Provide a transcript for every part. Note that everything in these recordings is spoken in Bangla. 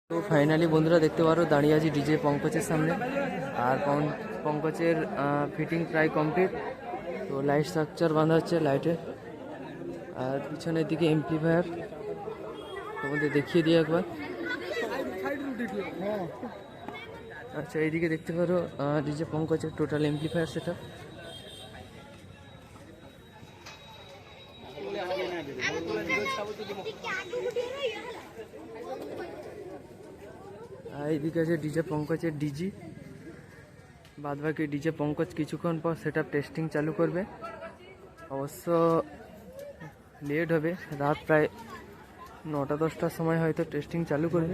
তো ফাইনালি বন্ধুরা দেখতে পারো দাঁড়িয়ে আছি ডিজে পঙ্কজের সামনে। আর পঙ্কজের ফিটিং প্রায় কমপ্লিট। তো লাইট স্ট্রাকচার বাঁধা হচ্ছে লাইটে, আর পিছনের দিকে এমপ্লিফায়ার তোমাদের দেখিয়ে দিই একবার। আচ্ছা, এইদিকে দেখতে পারো ডিজে পঙ্কজের টোটাল এমপ্লিফায়ার সেটা। এইদিকে আছে ডিজে পঙ্কজের ডিজি। বাদবাকি ডিজে পঙ্কজ কিছুক্ষণ পর সেটআপ টেস্টিং চালু করবে। অবশ্য লেট হবে, রাত প্রায় 9টা-10টার সময় হয়তো টেস্টিং চালু করবে।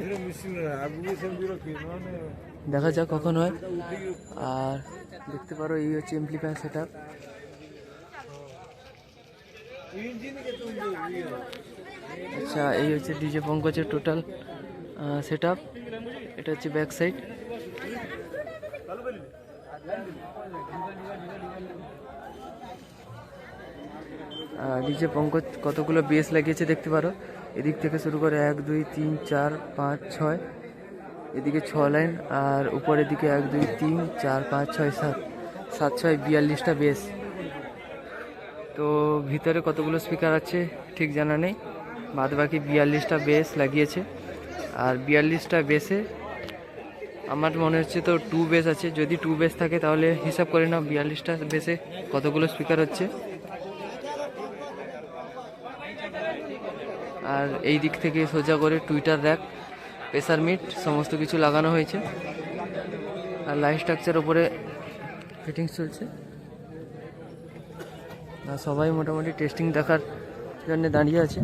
দেখা যাক কখন হয়। আর দেখতে পারো এই হচ্ছে এমপ্লিফায়ার সেটআপ। আচ্ছা, এই হচ্ছে ডিজে পঙ্কজের টোটাল সেটআপ। এটা হচ্ছে ব্যাক সাইড। ডিজে পঙ্কজ কতগুলো বেস লাগিয়েছে দেখতে পারো। এদিক থেকে শুরু করে 1 2 3 4 5 6, এদিকে 6 লাইন, আর উপরের দিকে 1 2 3 4 5 6 7 7 6 42টা বেস। তো ভিতরে কতগুলো স্পিকার আছে ঠিক জানা নেই, বাদ বাকি 42টা বেস লাগিয়েছে। আর 42টা বেসে আমার মনে হচ্ছে তো 2 বেস আছে। যদি 2 বেস থাকে তাহলে হিসাব করে নাও 42টা বেসে কতগুলো স্পিকার হচ্ছে। আর এই দিক থেকে সোজা করে টুইটার র্যাক, প্রেসার মিট সমস্ত কিছু লাগানো হয়েছে। আর লাইট স্ট্রাকচার উপরে ফিটিংস চলছে। আর সবাই মোটামুটি টেস্টিং দেখার জন্য দাঁড়িয়ে আছে।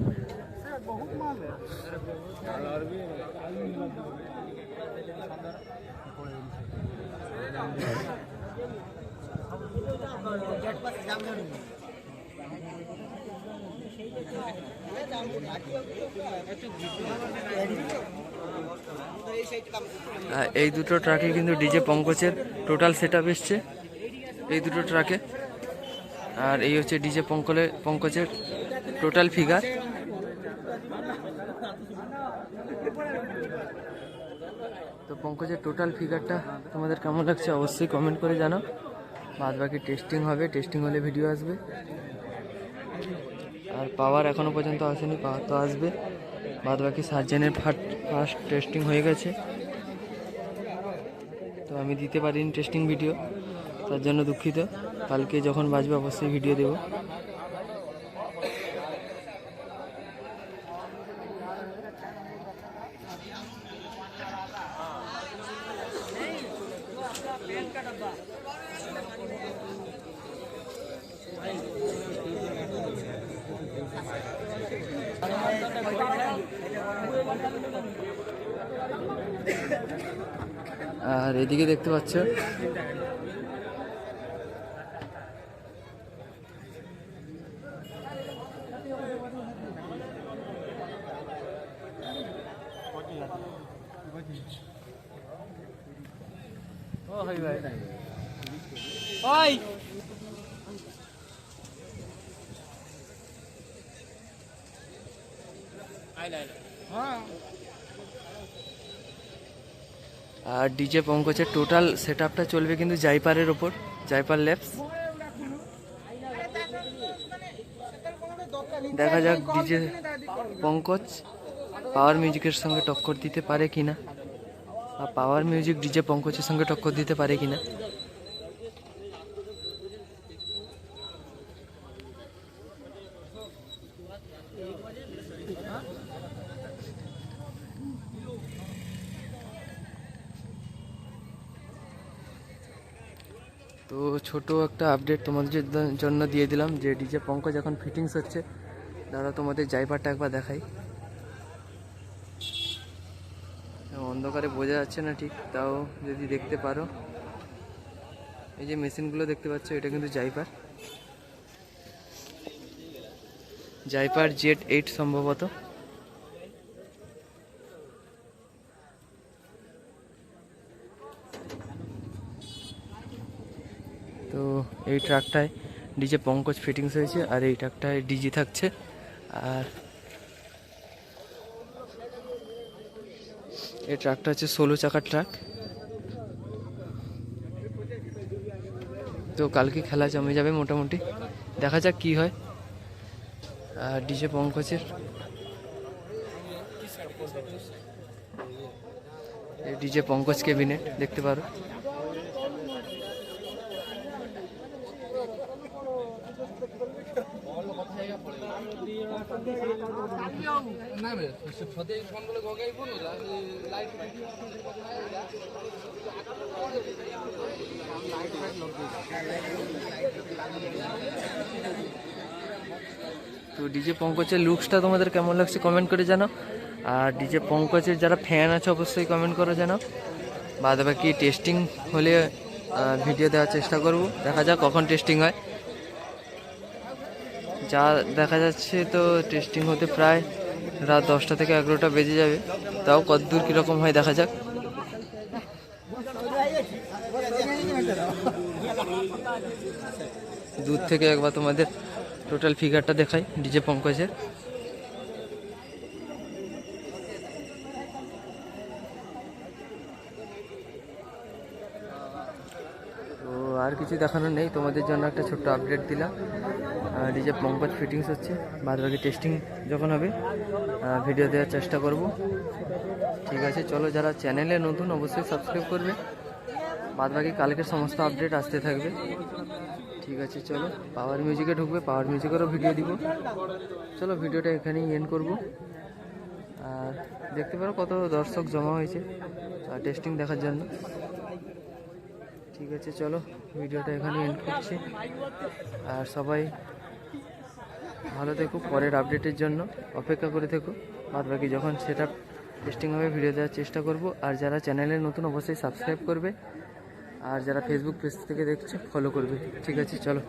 এই দুটো ট্রাকে কিন্তু ডিজে পঙ্কজের টোটাল সেটআপ এসছে এই দুটো ট্রাকে। আর এই হচ্ছে ডিজে পঙ্কজের টোটাল ফিগার। তো পঙ্কজের টোটাল ফিগারটা তোমাদের কেমন লাগছে অবশ্যই কমেন্ট করে জানাও। বাদ বাকি টেস্টিং হবে, টেস্টিং হলে ভিডিও আসবে। আর পাওয়ার এখনো পর্যন্ত আসেনি, পাওয়ার তো আসবে। বাদ বাকি সার্জেনের ফার্স্ট টেস্টিং হয়ে গেছে। তো আমি দিতে পারিনি টেস্টিং ভিডিও, তার জন্য দুঃখিত। কালকে যখন বাজবে অবশ্যই ভিডিও দেব। আর এদিকে দেখতে পাচ্ছ আর ডিজে পঙ্কজের টোটাল সেটআপটা চলবে কিন্তু জাইপারের ওপর, জাইপার ল্যাবস। দেখা যাক ডিজে পঙ্কজ পাওয়ার মিউজিকের সঙ্গে টক্কর দিতে পারে কিনা, আর পাওয়ার মিউজিক ডিজে পঙ্কজের সঙ্গে টক্কর দিতে পারে কিনা। তো ছোট একটা আপডেট তোমাদের জন্য দিয়ে দিলাম যে ডিজে পঙ্কজ এখন ফিটিংস হচ্ছে। দাঁড়া তোমাদের জাইপারটা একবার দেখাই। অন্ধকারে বোঝা যাচ্ছে না ঠিক, তাও যদি দেখতে পারো এই যে মেশিনগুলো দেখতে পাচ্ছ, এটা কিন্তু জাইপার Z8 সম্ভবত। তো এই ট্রাকটায় ডিজে পঙ্কজ ফিটিংস হয়েছে, আর এই ট্রাকটায় ডিজি থাকছে। আর এই ট্রাকটা হচ্ছে 16 চাকার ট্রাক। তো কালকে খেলা জমে যাবে মোটামুটি, দেখা যাক কি হয়। আর ডিজে পঙ্কজের ডিজে পঙ্কজ ক্যাবিনেট দেখতে পারো। তো ডিজে পঙ্কজের লুকসটা তোমাদের কেমন লাগছে কমেন্ট করে জানাও। আর ডিজে পঙ্কজের যারা ফ্যান আছে অবশ্যই কমেন্ট করে জানাও। বাদ বাকি টেস্টিং হলে ভিডিও দেওয়ার চেষ্টা করব, দেখা যাক কখন টেস্টিং হয়। যা দেখা যাচ্ছে তো টেস্টিং হতে প্রায় রাত 10টা থেকে 11টা বেজে যাবে, তাও কতদূর কীরকম হয় দেখা যাক। দূর থেকে একবার তোমাদের টোটাল ফিগারটা দেখাই ডিজে পঙ্কজের। তো আর কিছু দেখানোর নেই, তোমাদের জন্য একটা ছোট্ট আপডেট দিলাম। ডিজে পঙ্কজ ফিটিংস হচ্ছে, বাদ বাকি টেস্টিং যখন হবে ভিডিও দেওয়ার চেষ্টা করব। ঠিক আছে চলো, যারা চ্যানেলে নতুন অবশ্যই সাবস্ক্রাইব করবে, বাদ বাকি কালকের সমস্ত আপডেট আসতে থাকবে। ঠিক আছে চলো, পাওয়ার মিউজিকে ঢুকবে, পাওয়ার মিউজিকেরও ভিডিও দিব। চলো ভিডিওটা এখানেই এন্ড করব। আর দেখতে পারো কত দর্শক জমা হয়েছে টেস্টিং দেখার জন্য। ঠিক আছে চলো, ভিডিওটা এখানে এন্ড করছি। আর সবাই ভালো থেকো, পরের আপডেটের জন্য অপেক্ষা করে থেকো। বাদ বাকি যখন সেটা টেস্টিং হবে ভিডিও দেওয়ার চেষ্টা করব। আর যারা চ্যানেলে নতুন অবশ্যই সাবস্ক্রাইব করবে, আর যারা ফেসবুক পেজ থেকে দেখছে ফলো করবে। ঠিক আছে চলো।